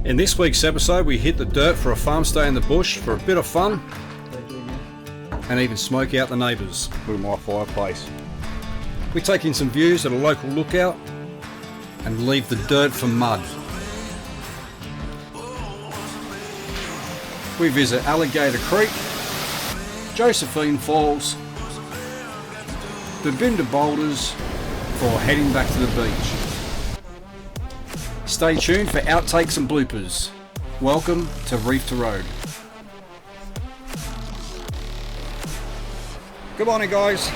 In this week's episode, we hit the dirt for a farm stay in the bush for a bit of fun and even smoke out the neighbours with my fireplace. We take in some views at a local lookout and leave the dirt for mud. We visit Alligator Creek, Josephine Falls, Babinda Boulders before heading back to the beach. Stay tuned for outtakes and bloopers. Welcome to Reef to Road. Good morning, guys.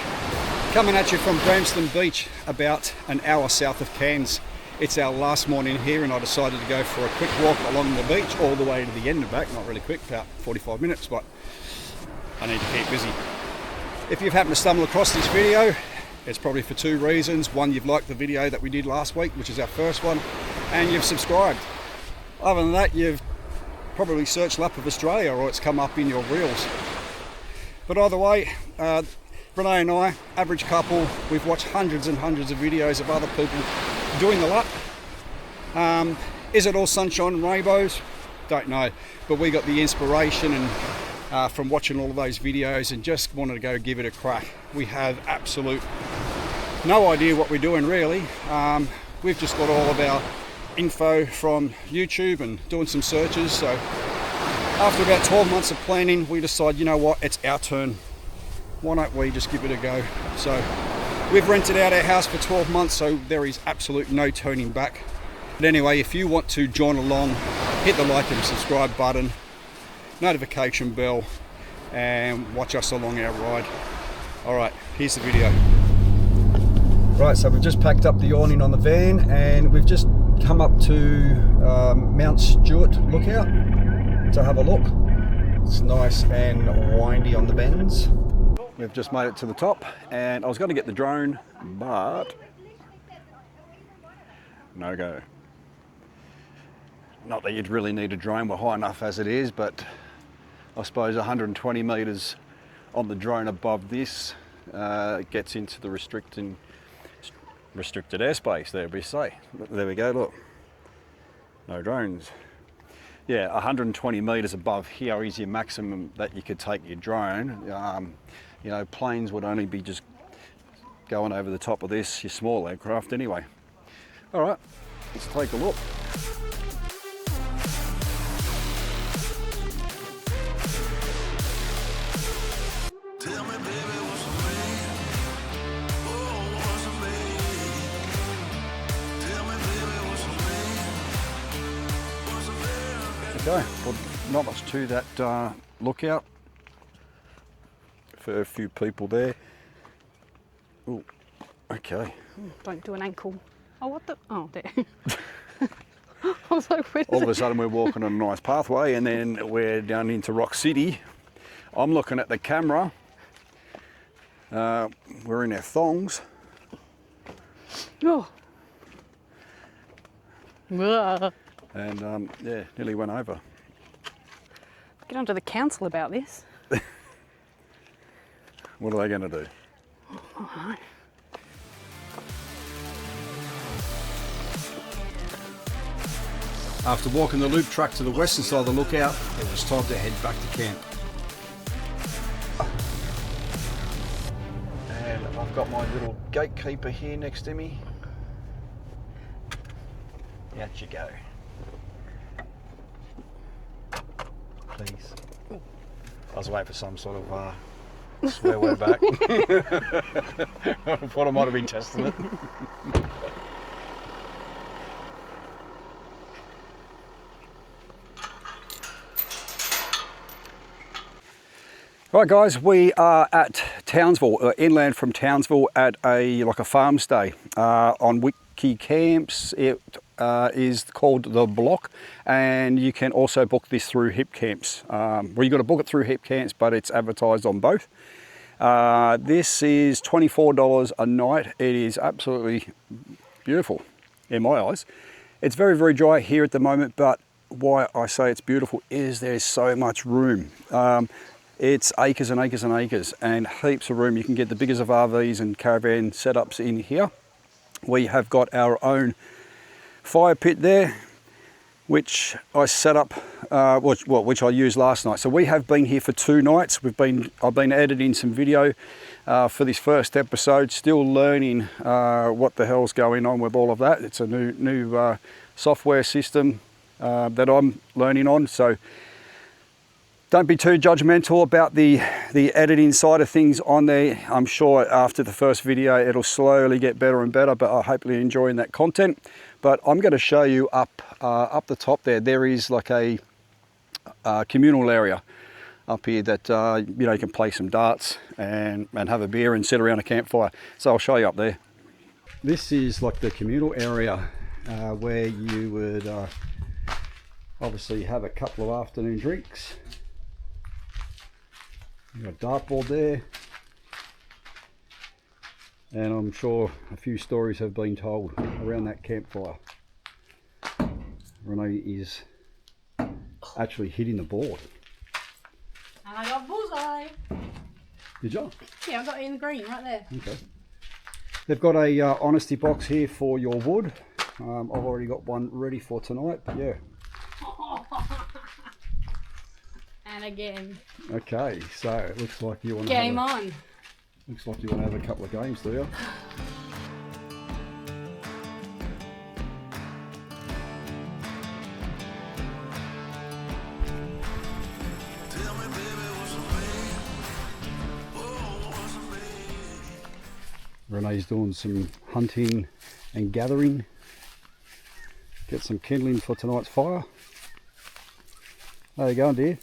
Coming at you from Bramston Beach, about an hour south of Cairns. It's our last morning here and I decided to go for a quick walk along the beach all the way to the end and back. Not really quick, about 45 minutes, but I need to keep busy. If you've happened to stumble across this video, it's probably for two reasons. One, you've liked the video that we did last week, which is our first one, and you've subscribed. Other than that, you've probably searched Lap of Australia or it's come up in your reels. But either way, Renee and I, average couple, we've watched hundreds and hundreds of videos of other people doing the lap. Is it all sunshine and rainbows? Don't know, but we got the inspiration and from watching all of those videos and just wanted to go give it a crack. We have absolute no idea what we're doing really. We've just got all of our info from YouTube and doing some searches. So after about 12 months of planning, we decided, you know what, it's our turn. Why don't we just give it a go? So we've rented out our house for 12 months, so there is absolute no turning back. But anyway, if you want to join along, hit the like and subscribe button, notification bell, and watch us along our ride. All right, here's the video. Right, so we've just packed up the awning on the van and we've just come up to Mount Stuart Lookout to have a look. It's nice and windy on the bends. We've just made it to the top and I was going to get the drone, but no go. Not that you'd really need a drone, we're high enough as it is, but I suppose 120 metres on the drone above this gets into the restricted airspace, there we say. There we go, look. No drones. Yeah, 120 metres above here is your maximum that you could take your drone. You know, planes would only be just going over the top of this, your small aircraft anyway. All right, let's take a look. Okay, well, not much to that lookout. For a few people there. Ooh, okay. Don't do an ankle. Oh, what the? Oh, there. I was like, where all of a sudden we're walking on a nice pathway and then we're down into Rock City. I'm looking at the camera. We're in our thongs. Oh. And yeah, nearly went over. Get onto the council about this. What are they going to do? Oh. After walking the loop track to the western side of the lookout, it was time to head back to camp. And I've got my little gatekeeper here next to me. Out you go. Please. I was waiting for some sort of swear word back. I thought I might have been testing it. Right guys, we are at Townsville, inland from Townsville at a farm stay on Wiki Camps. It is called The Block, and you can also book this through Hip Camps. Well, you got to book it through Hip Camps, but it's advertised on both. This is $24 a night. It is absolutely beautiful in my eyes. It's very, very dry here at the moment, but why I say it's beautiful is there's so much room. It's acres and acres and acres and heaps of room. You can get the biggest of RVs and caravan setups in here. We have got our own fire pit there. which I set up, which I used last night. So we have been here for 2 nights. I've been editing some video for this first episode, still learning what the hell's going on with all of that. It's a new software system that I'm learning on, so don't be too judgmental about the editing side of things on there. I'm sure after the first video it'll slowly get better and better, but I hope you're enjoying that content. But I'm going to show you up the top there. There is like a communal area up here that you can play some darts and have a beer and sit around a campfire. So I'll show you up there. This is like the communal area where you would obviously have a couple of afternoon drinks. You've got a dartboard there, and I'm sure a few stories have been told around that campfire. Renee is actually hitting the board. And I got bullseye. Did you? Yeah, I got it in the green right there. Okay. They've got a honesty box here for your wood. I've already got one ready for tonight, but yeah. And again. Okay, so it looks like you want to Game on. Looks like you want to have a couple of games, do you? Renee's doing some hunting and gathering. Get some kindling for tonight's fire. How you going, dear?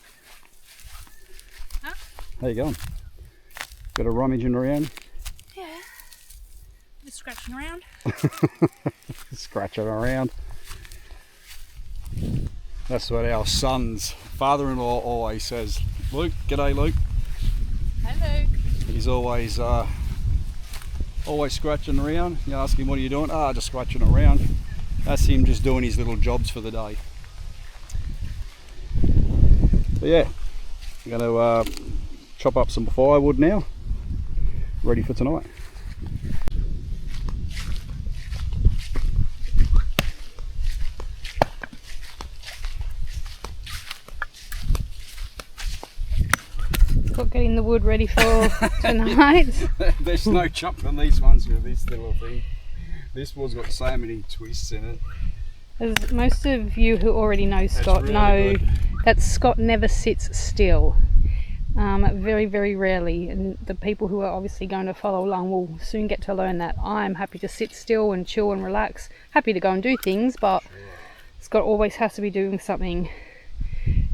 Huh? How you going? Bit of rummaging around? Yeah. Just scratching around. Scratching around. That's what our son's father-in-law always says. Luke, g'day Luke. Hello. He's always scratching around. You ask him, what are you doing? Just scratching around. That's him just doing his little jobs for the day. But yeah, I'm going to chop up some firewood now, ready for tonight. Got getting the wood ready for tonight. There's no chopping these ones with this little thing. This one's got so many twists in it. As most of you who already know Scott really know good. that Scott never sits still. Very, very rarely. And the people who are obviously going to follow along will soon get to learn that I'm happy to sit still and chill and relax. Happy to go and do things, but Scott always has to be doing something.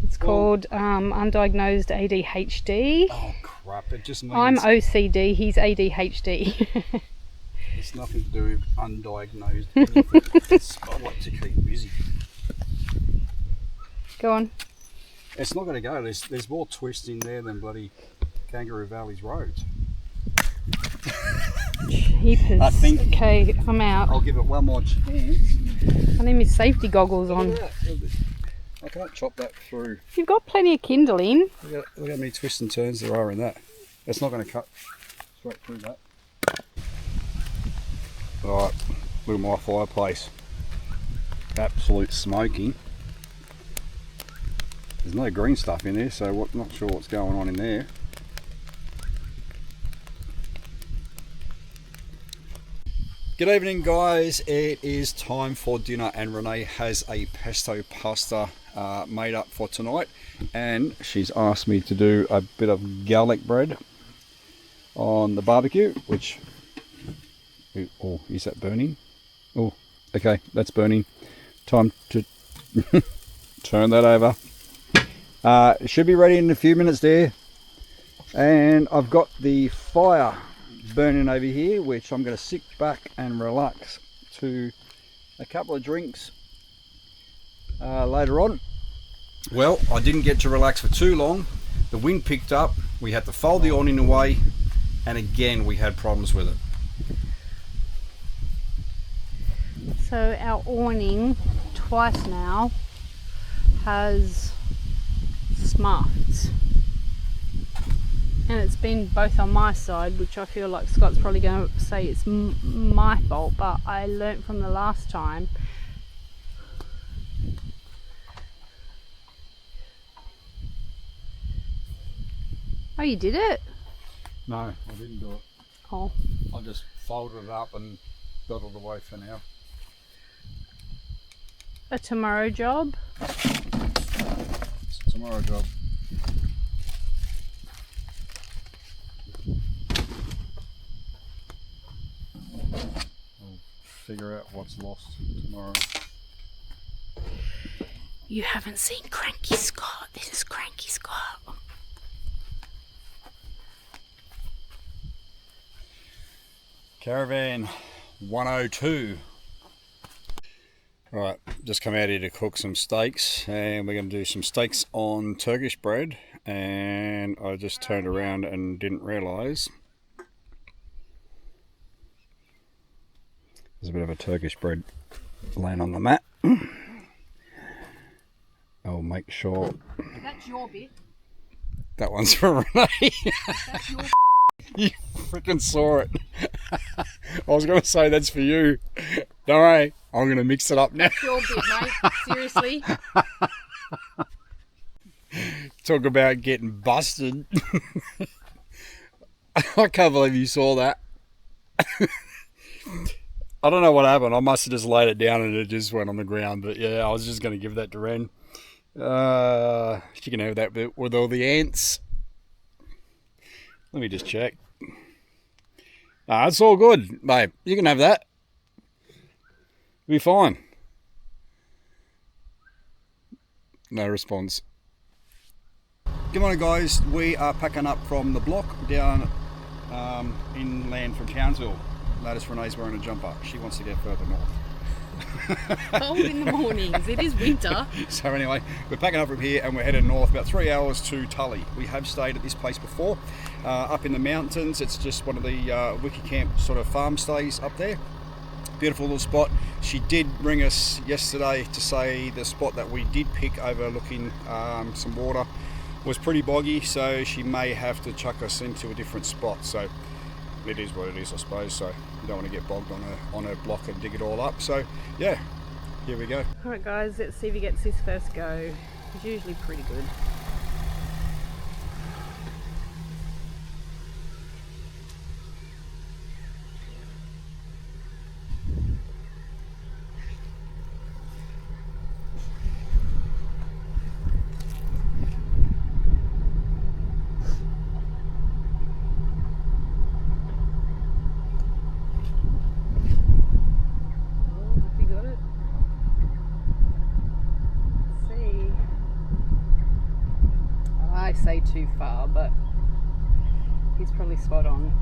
It's called undiagnosed ADHD. Oh crap, it just means... I'm OCD, he's ADHD. It's nothing to do with undiagnosed anything. I like to keep busy. Go on. It's not going to go. There's more twist in there than bloody Kangaroo Valley's roads. Jeepers. I think... Okay, I'm out. I'll give it one more chance. I need my safety goggles on. I can't chop that through. You've got plenty of kindling. Look at how many twists and turns there are in that. It's not going to cut straight through that. Alright, look at my fireplace. Absolute smoking. There's no green stuff in there, so not sure what's going on in there. Good evening guys, it is time for dinner and Renee has a pesto pasta made up for tonight, and she's asked me to do a bit of garlic bread on the barbecue, which, oh, is that burning? Oh, okay, that's burning. Time to turn that over. It should be ready in a few minutes there, and I've got the fire burning over here, which I'm going to sit back and relax to a couple of drinks later on. Well, I didn't get to relax for too long. The wind picked up, we had to fold the awning away, and again we had problems with it. So our awning twice now has smuffed, and it's been both on my side, which I feel like Scott's probably going to say it's my fault, but I learnt from the last time you did it? No, I didn't do it. Oh. I just folded it up and got it away for now. A tomorrow job? It's a tomorrow job. I'll figure out what's lost tomorrow. You haven't seen Cranky Scott. This is Cranky Scott. Caravan 102. Right, just come out here to cook some steaks, and we're going to do some steaks on Turkish bread, and I just turned around and didn't realise there's a bit of a Turkish bread laying on the mat. I'll make sure That's your bit. that one's for Renee. That's your You freaking saw it. I was going to say that's for you. Don't worry, I'm going to mix it up now. That's your bit, mate. Seriously. Talk about getting busted. I can't believe you saw that. I don't know what happened. I must have just laid it down and it just went on the ground. But yeah, I was just going to give that to Ren. She can have that bit with all the ants. Let me just check. Nah, it's all good, babe. You can have that. Be fine. No response. Good morning, guys. We are packing up from the block down inland from Townsville. Notice Renee's wearing a jumper. She wants to get further north. Cold in the mornings. It is winter. So anyway, we're packing up from here and we're heading north about 3 hours to Tully. We have stayed at this place before, up in the mountains. It's just one of the wiki camp sort of farm stays up there. Beautiful little spot. She did ring us yesterday to say the spot that we did pick overlooking some water was pretty boggy, so she may have to chuck us into a different spot. So it is what it is, I suppose. So you don't want to get bogged on a block and dig it all up. So yeah, here we go. Alright guys, let's see if he gets his first go. He's usually pretty good. Say too far, but he's probably spot on.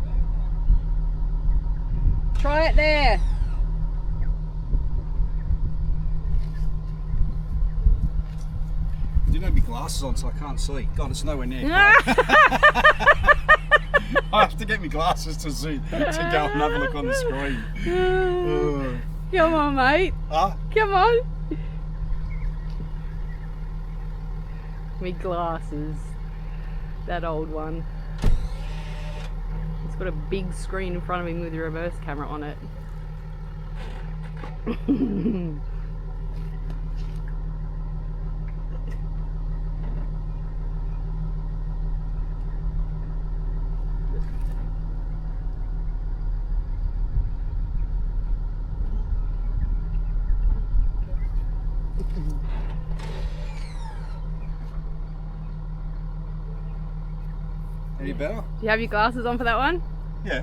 Try it there. I didn't have my glasses on, so I can't see. God, it's nowhere near. I have to get my glasses to see, to go and have a look on the screen. Come on, mate. Huh? Come on. Me glasses. That old one. It's got a big screen in front of him with a reverse camera on it. Any better? Do you have your glasses on for that one? Yeah.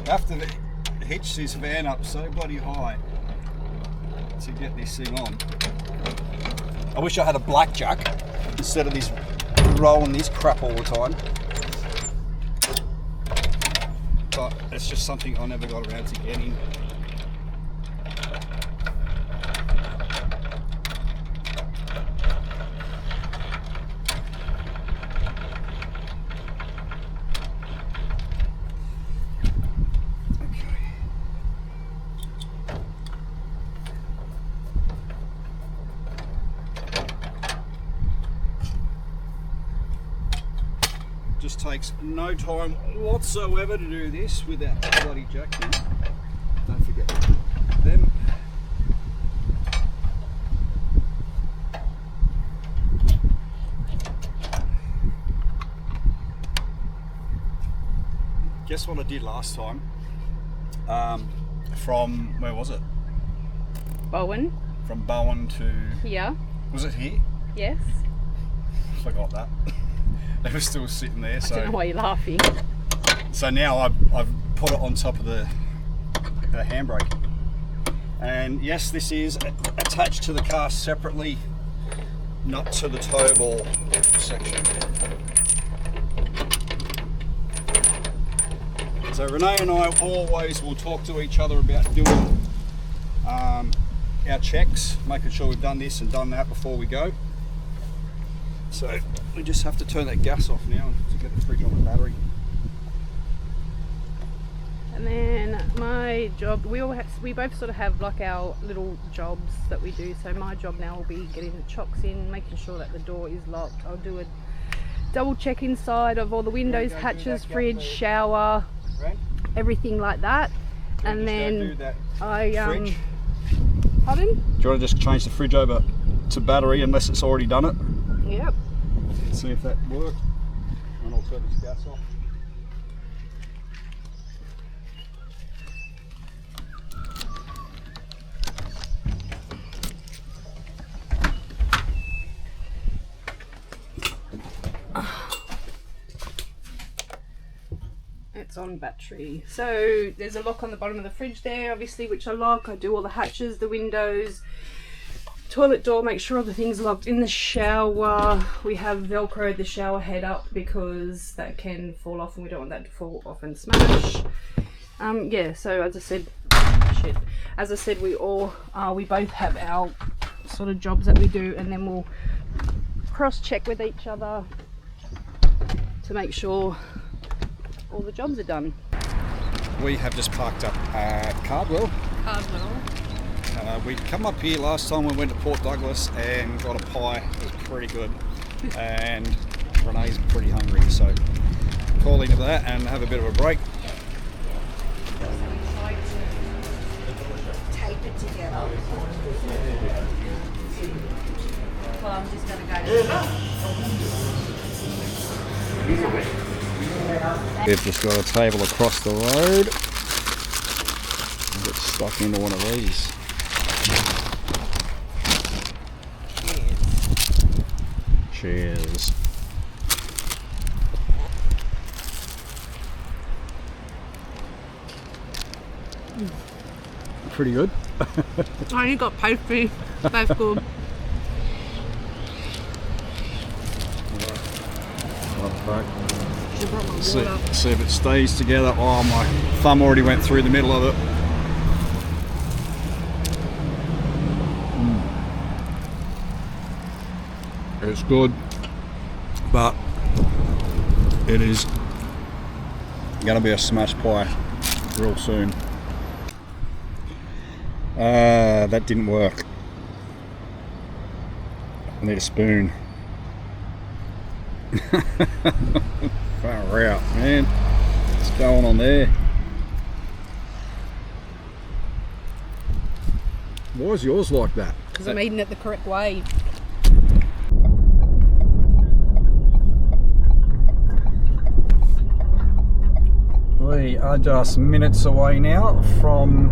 I have to hitch this van up so bloody high to get this thing on. I wish I had a blackjack instead of this rolling this crap all the time. But it's just something I never got around to getting. Just takes no time whatsoever to do this without bloody jacket. Don't forget them. guess what I did last time? From, where was it? Bowen. From Bowen to... Here. Was it here? Yes. Forgot that. They were still sitting there. I don't know why you're laughing. So now I've put it on top of the handbrake. And yes, this is attached to the car separately, not to the tow ball section. So Renee and I always will talk to each other about doing our checks, making sure we've done this and done that before we go. So we just have to turn that gas off now to get the fridge on the battery. And then my job, we both sort of have like our little jobs that we do. So my job now will be getting the chocks in, making sure that the door is locked. I'll do a double check inside of all the windows, hatches, fridge, shower, everything like that. And then fridge? Pardon? Do you want to just change the fridge over to battery unless it's already done it? Yep. See if that worked. And I'll turn this gas off. It's on battery. So there's a lock on the bottom of the fridge there, obviously, which I lock. I do all the hatches, the windows, toilet door, make sure everything's locked. In the shower, we have velcroed the shower head up because that can fall off and we don't want that to fall off and smash. Yeah, so as I said, we both have our sort of jobs that we do, and then we'll cross check with each other to make sure all the jobs are done. We have just parked up at Cardwell. We'd come up here last time we went to Port Douglas and got a pie. It was pretty good. And Renee's pretty hungry, so call into that and have a bit of a break. Tape it together. Well, I'm just going to go. We've just got a table across the road. Get stuck into one of these. Cheers. Pretty good. I only got pastry. That's good. See if it stays together. Oh, my thumb already went through the middle of it. It's good, but it is going to be a smash pie real soon. That didn't work. I need a spoon. Far out, man. What's going on there? Why is yours like that? Because I'm eating it the correct way. We are just minutes away now from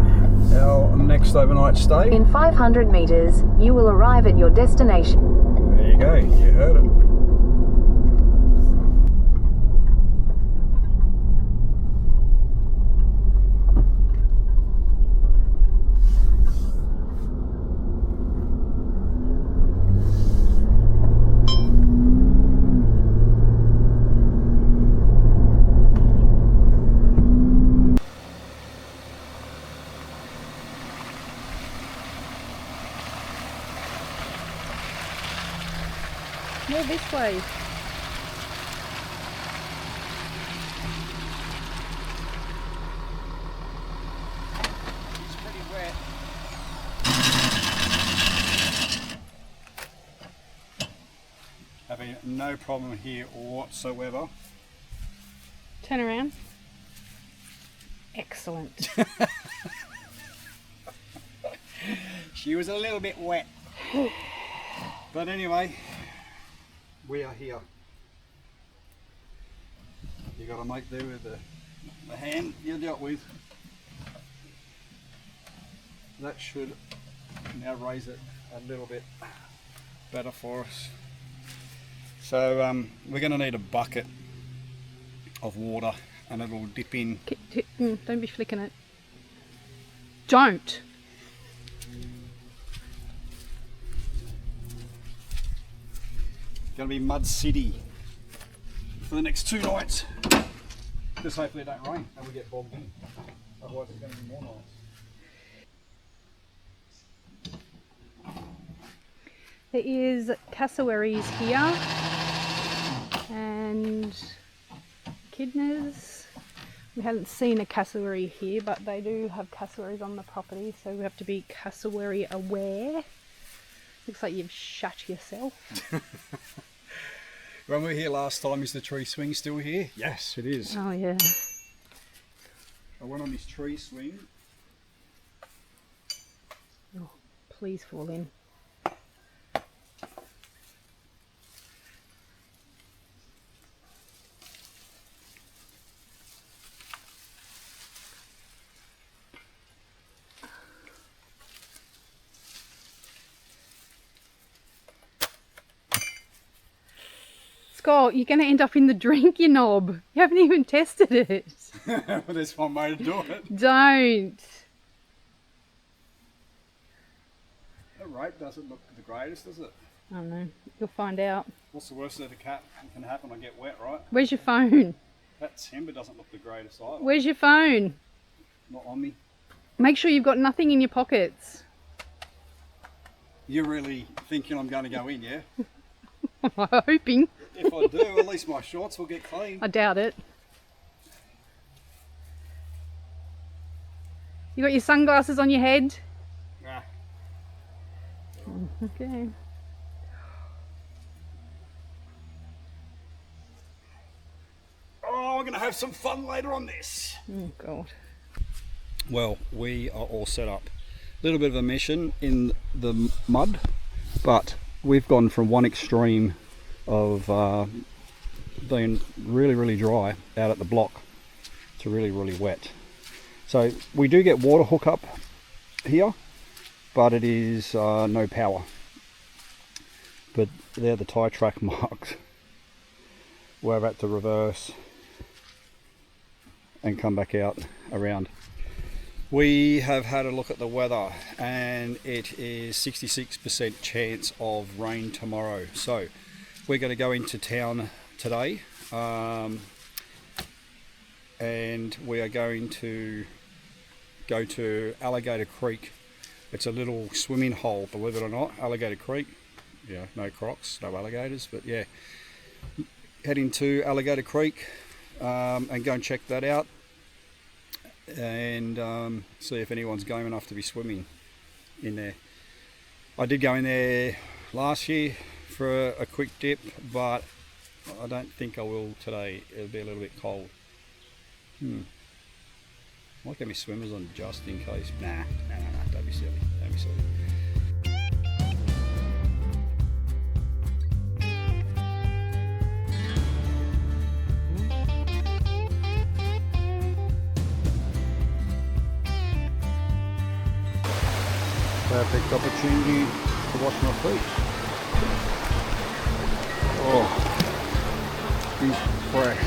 our next overnight stay. In 500 meters, you will arrive at your destination. There you go, you heard it. More this way. It's pretty wet. Having no problem here whatsoever. Turn around. Excellent. She was a little bit wet. But anyway, we are here. You got to make do with the the hand you dealt with. That should now raise it a little bit better for us. So we're going to need a bucket of water and it'll dip in. Don't be flicking it. Don't. Going to be Mud City for the next 2 nights. Just hopefully it don't rain and we get bogged in. Otherwise it's going to be more nights. There is cassowaries here and echidnas. We haven't seen a cassowary here, but they do have cassowaries on the property, so we have to be cassowary aware. Looks like you've shat yourself. When we were here last time, is the tree swing still here? Yes, it is. Oh yeah. I went on this tree swing. Oh, please fall in. Scott, you're going to end up in the drink, you knob. You haven't even tested it. There's one way to do it. Don't. The rope doesn't look the greatest, does it? I don't know. You'll find out. What's the worst that can happen? I get wet, right? Where's your phone? That timber doesn't look the greatest either. Where's your phone? Not on me. Make sure you've got nothing in your pockets. You're really thinking I'm going to go in, yeah? I'm hoping. If I do, at least my shorts will get clean. I doubt it. You got your sunglasses on your head? Nah. Okay. Oh, we're going to have some fun later on this. Oh God. Well, we are all set up. A little bit of a mission in the mud, but we've gone from one extreme of being really dry out at the block to really wet. So we do get water hookup here, but it is no power. But they're the tie track marks. We're at the reverse and come back out around. We have had a look at the weather and it is 66% chance of rain tomorrow. So we're going to go into town today and we are going to go to Alligator Creek. It's a little swimming hole, believe it or not, Alligator Creek. Yeah, no crocs, no alligators, but yeah. Heading to Alligator Creek and go and check that out and see if anyone's game enough to be swimming in there. I did go in there last year for a quick dip, but I don't think I will today. It'll be a little bit cold. Might get me swimmers on just in case. Nah, don't be silly, don't be silly. Perfect opportunity to wash my feet. Oh, it's fresh.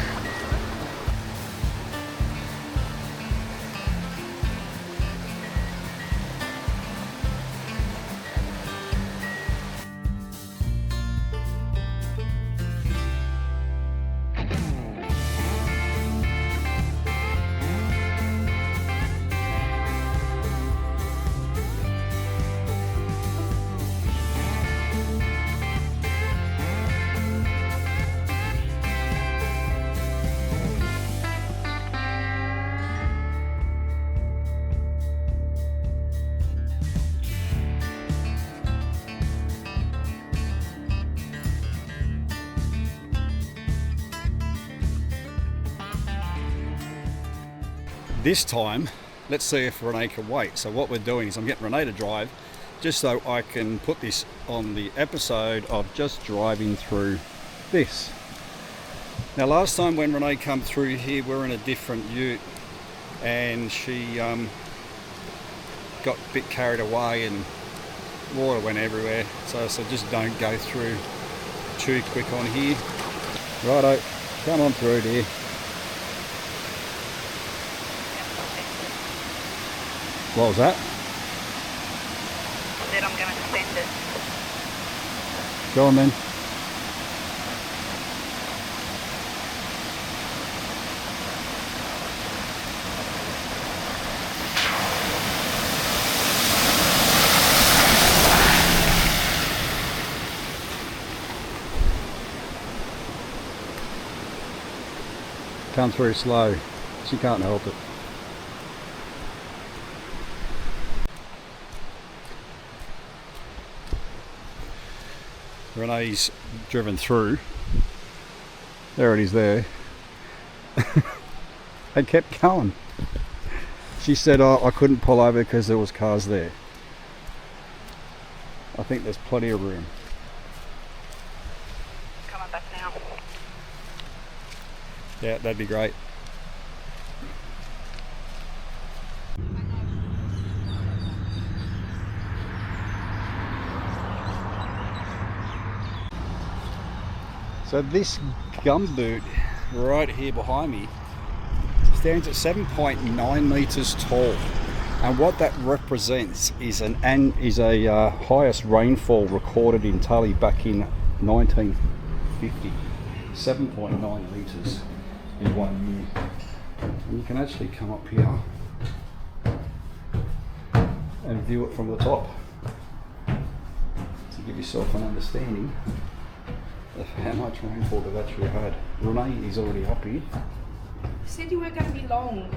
This time, let's see if Renee can wait. So what we're doing is I'm getting Renee to drive just so I can put this on the episode of just driving through this. Now last time when Renee come through here, we were in a different ute and she got a bit carried away and water went everywhere. So I said, just don't go through too quick on here. Righto, come on through, dear. What was that? I said I'm going to send it. Go on then. Come through slow. She can't help it. Renee's driven through. There it is there. They kept going. She said, oh, I couldn't pull over because there was cars there. I think there's plenty of room. Coming back now. Yeah, that'd be great. So this gumboot right here behind me stands at 7.9 meters tall, and what that represents is a highest rainfall recorded in Tully back in 1950. 7.9 meters in 1 year. And you can actually come up here and view it from the top to give yourself an understanding of how much rainfall they've actually had. Renee is already up here. You said you weren't going to be long.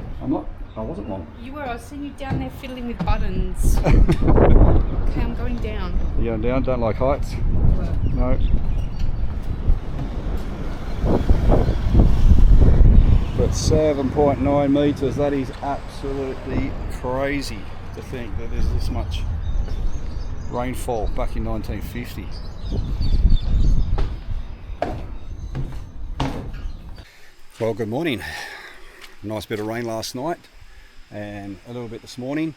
I wasn't long. You were. I was seeing you down there fiddling with buttons. Okay, I'm going down. You going down? Don't like heights? No. But 7.9 meters, that is absolutely crazy to think that there's this much rainfall back in 1950. Well, good morning. Nice bit of rain last night and a little bit this morning.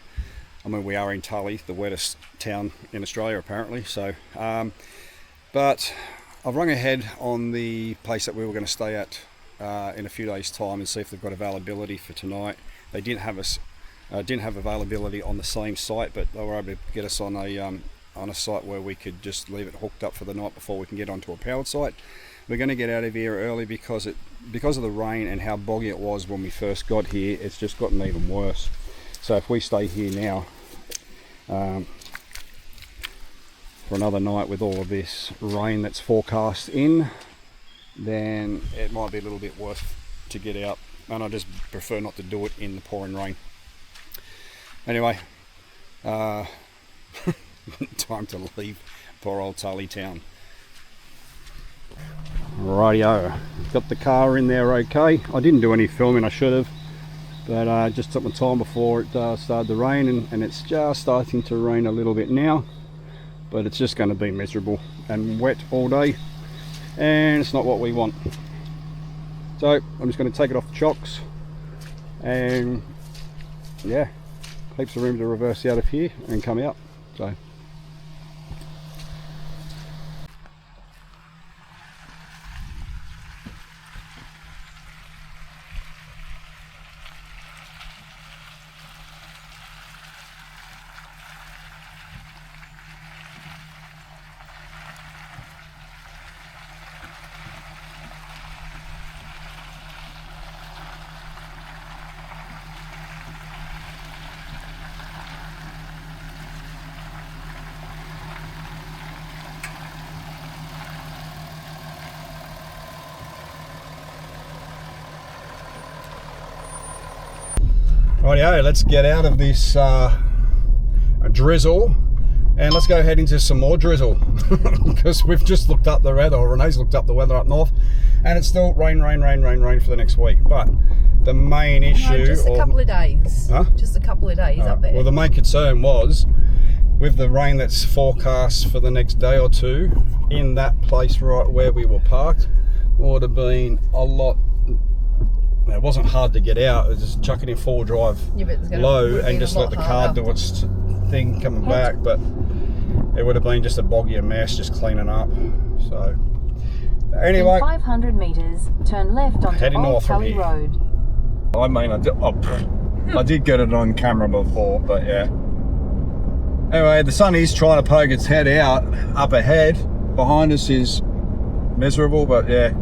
I mean, we are in Tully, the wettest town in Australia apparently. So, but I've rung ahead on the place that we were going to stay at in a few days' time and see if they've got availability for tonight. They didn't have availability on the same site, but they were able to get us on a site where we could just leave it hooked up for the night before we can get onto a powered site. We're going to get out of here early because of the rain and how boggy it was when we first got here. It's just gotten even worse. So if we stay here now for another night with all of this rain that's forecast in, then it might be a little bit worse to get out, and I just prefer not to do it in the pouring rain. Anyway, time to leave poor old Tully town. Rightio, got the car in there okay. I didn't do any filming, I should have, but just took my time before it started to rain, and it's just starting to rain a little bit now, but it's just going to be miserable and wet all day, and it's not what we want. So I'm just going to take it off the chocks, and yeah, heaps of room to reverse out of here and come out. So rightio, let's get out of this drizzle and let's go head into some more drizzle because we've just looked up the weather, or Renee's looked up the weather up north, and it's still rain for the next week. But the main issue... No, just a couple of days. Huh? Just a couple of days up there. Well, the main concern was with the rain that's forecast for the next day or two in that place right where we were parked, would have been a lot It wasn't hard to get out. It was just chuck it in 4 drive low and just let the car do its thing coming back. But it would have been just a boggier mess just cleaning up. So anyway, in 500 meters, turn left onto heading Old north from Tully here. Road. I mean, I did get it on camera before, but yeah. Anyway, the sun is trying to poke its head out up ahead. Behind us is miserable, but yeah.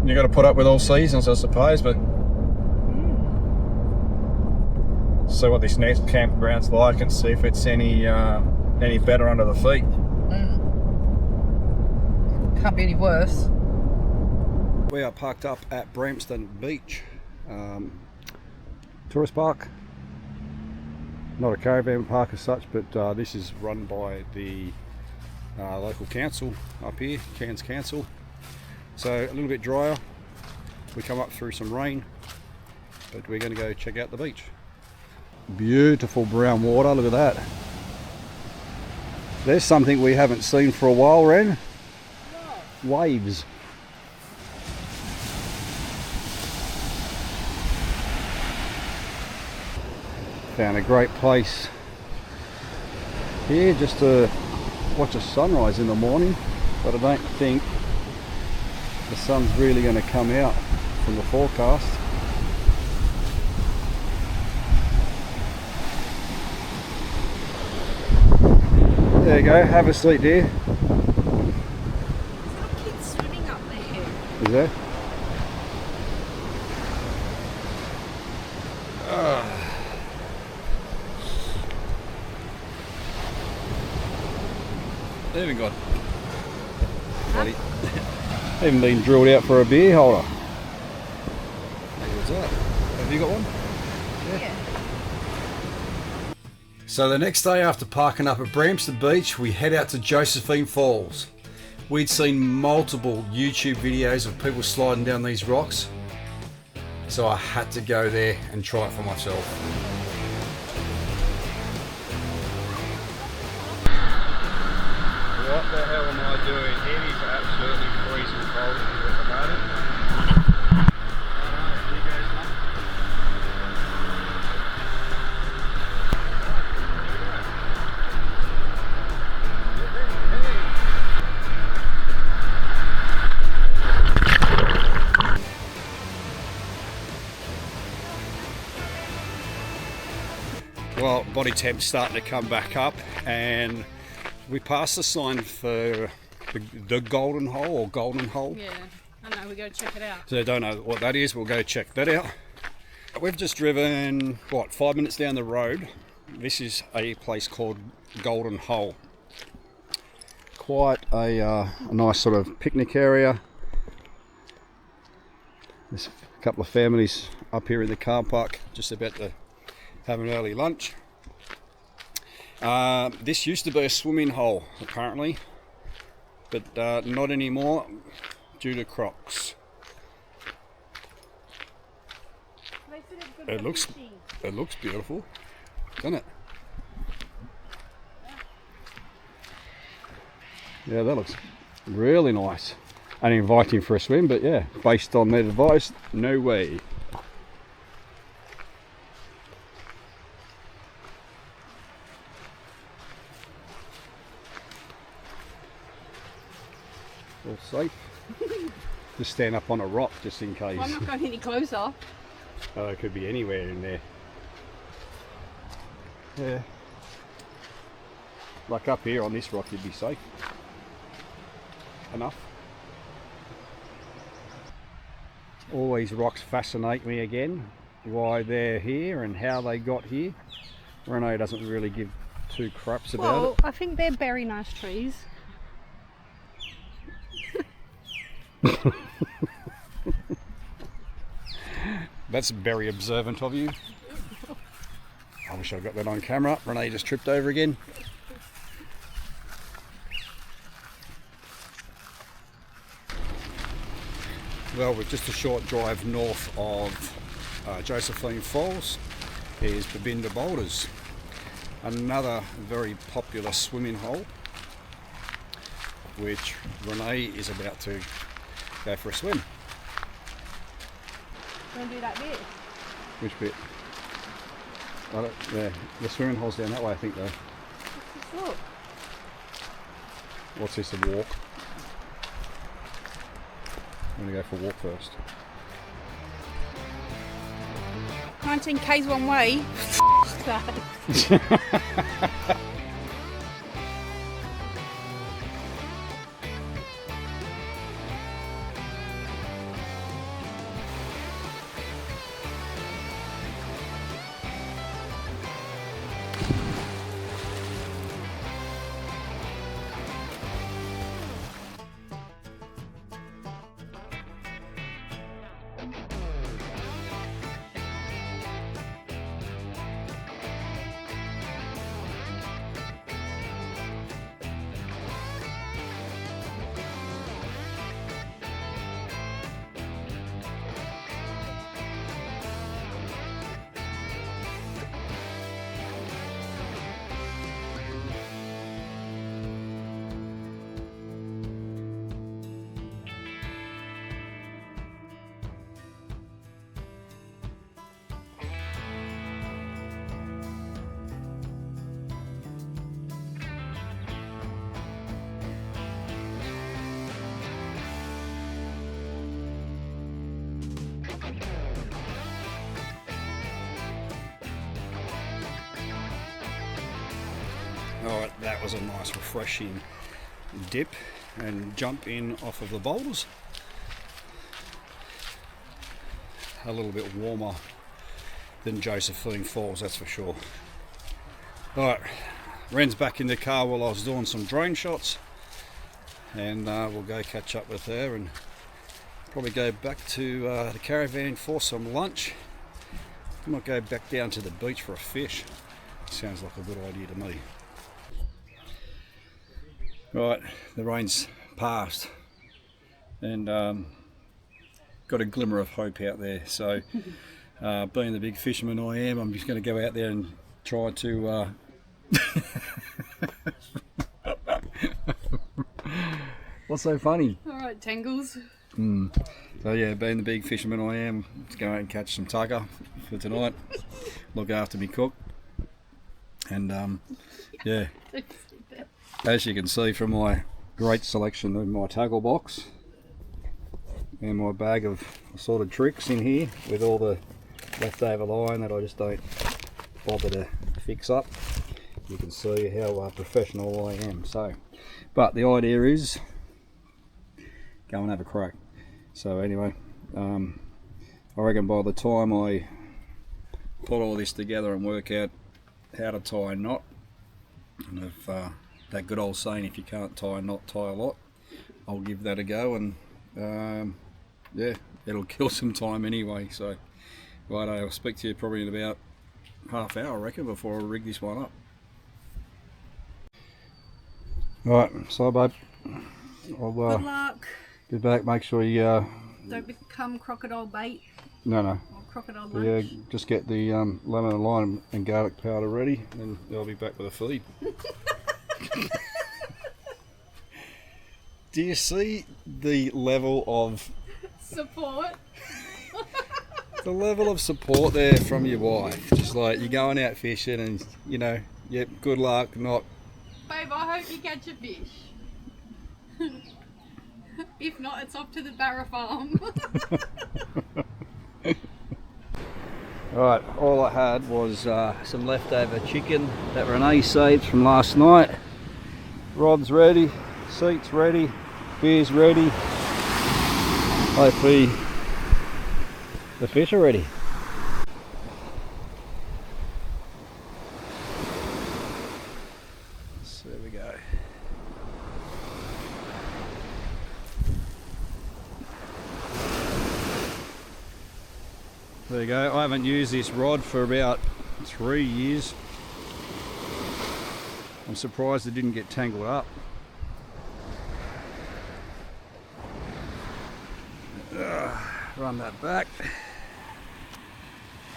You got to put up with all seasons, I suppose, but see what this next campground's like and see if it's any better under the feet. Can't be any worse. We are parked up at Bramston Beach, tourist park. Not a caravan park as such, but this is run by the local council up here, Cairns Council. So a little bit drier. We come up through some rain, but we're going to go check out the beach. Beautiful brown water, look at that. There's something we haven't seen for a while, Ren. Waves. Found a great place here just to watch a sunrise in the morning, but I don't think the sun's really going to come out from the forecast. There you go, have a seat there. There's kids swimming up there. Is there? They haven't got bloody haven't been drilled out for a beer holder. What's that? Have you got one? Yeah. So the next day after parking up at Bramston Beach, we head out to Josephine Falls. We'd seen multiple YouTube videos of people sliding down these rocks, so I had to go there and try it for myself. What the hell am I doing? It is absolutely freezing cold here at the moment. Well, body temp's starting to come back up, and we passed the sign for the Golden Hole or Golden Hole. Yeah, I know, we go check it out. So I don't know what that is, we'll go check that out. We've just driven, 5 minutes down the road. This is a place called Golden Hole. Quite a nice sort of picnic area. There's a couple of families up here in the car park, just about to have an early lunch. This used to be a swimming hole apparently, but not anymore due to crocs. It looks beautiful, doesn't it? Yeah, that looks really nice and inviting for a swim, but yeah, based on that advice, no way. All safe. Just stand up on a rock just in case. Well, I'm not going any closer. Oh, it could be anywhere in there. Yeah. Like up here on this rock you'd be safe. Enough. Always rocks fascinate me again. Why they're here and how they got here. Renee doesn't really give two craps about Well, it. I think they're very nice trees. That's very observant of you. I wish I got that on camera. Renee just tripped over again. Well, we're just a short drive north of Josephine Falls. Here's Babinda Boulders, another very popular swimming hole, which Renee is about to go for a swim. Want to do that bit? Which bit? Yeah, the swimming hole's down that way, I think, though. Let's look. What's this, a walk? I'm going to go for a walk first. 19 k's one way. That. Alright, that was a nice refreshing dip and jump in off of the boulders. A little bit warmer than Josephine Falls, that's for sure. Alright, Ren's back in the car while I was doing some drone shots, and we'll go catch up with her and probably go back to the caravan for some lunch. I might go back down to the beach for a fish. Sounds like a good idea to me. Right, the rain's passed and got a glimmer of hope out there, so being the big fisherman I am, I'm just going to go out there and try to what's so funny? Alright, Tangles. So yeah, being the big fisherman I am, let's go out and catch some tugger for tonight, look after me cook, and yeah, as you can see from my great selection of my tackle box and my bag of assorted tricks in here with all the leftover line that I just don't bother to fix up, you can see how professional I am. So, but the idea is go and have a crack. So anyway, I reckon by the time I put all this together and work out how to tie a knot, and if that good old saying, if you can't tie a knot, tie a lot, I'll give that a go, and yeah, it'll kill some time anyway. So right, I'll speak to you probably in about half hour, I reckon, before I rig this one up. Right, so babe, I'll Good luck. be back. Make sure you Don't become crocodile bait no or crocodile lunch. yeah, just get the lemon and lime and garlic powder ready, and I'll be back with a feed. Do you see the level of Support. support there from your wife? Just like you're going out fishing and, you know, yep, good luck, not... Babe, I hope you catch a fish. If not, it's off to the Barra farm. Right, all I had was some leftover chicken that Renee saved from last night. Rod's ready, seats ready, beer's ready. Hopefully the fish are ready. So there we go. There you go. I haven't used this rod for about 3 years. I'm surprised it didn't get tangled up. Run that back.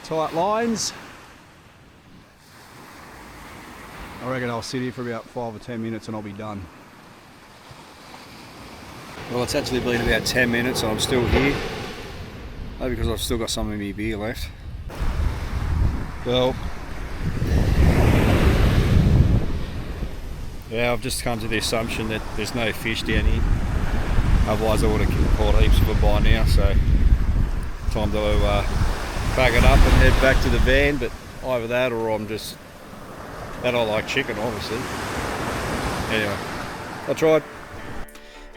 Tight lines. I reckon I'll sit here for about 5 or 10 minutes and I'll be done. Well, it's actually been about 10 minutes and I'm still here. Maybe because I've still got some of my beer left. Well, yeah, I've just come to the assumption that there's no fish down here. Otherwise I would have caught heaps of it by now, so time to pack it up and head back to the van, but either that or I'm just... that I like chicken, obviously. Anyway, I tried.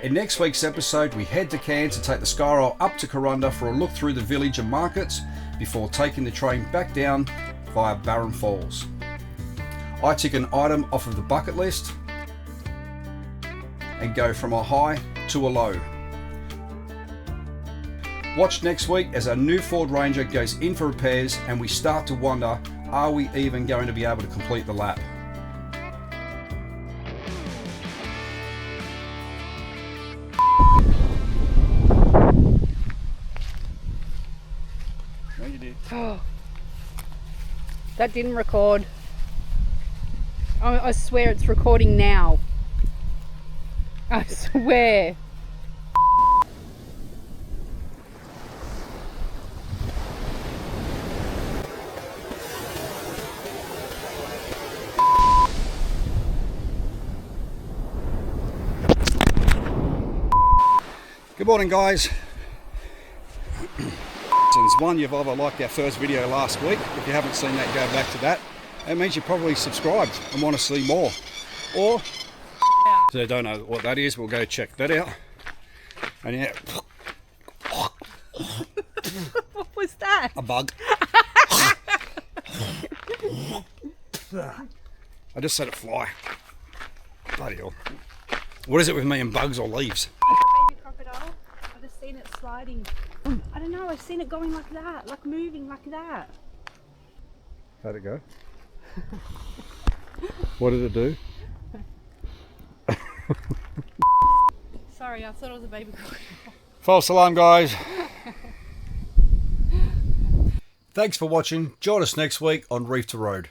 In next week's episode, we head to Cairns to take the Skyroll up to Corunda for a look through the village and markets before taking the train back down via Barron Falls. I tick an item off of the bucket list and go from a high to a low. Watch next week as our new Ford Ranger goes in for repairs and we start to wonder, are we even going to be able to complete the lap? Oh, that didn't record. I swear it's recording now. I swear. Good morning, guys. One, you've either liked our first video last week. If you haven't seen that, go back to that. It means you're probably subscribed and want to see more. Or, so don't know what that is, we'll go check that out. And yeah. What was that? A bug. I just let it fly. Bloody hell. What is it with me and bugs or leaves? Baby crocodile. I've just seen it sliding. I don't know, I've seen it going like that, like moving like that. How'd it go? What did it do? Sorry, I thought it was a baby crocodile. False alarm, guys. Thanks for watching. Join us next week on Reef to Road.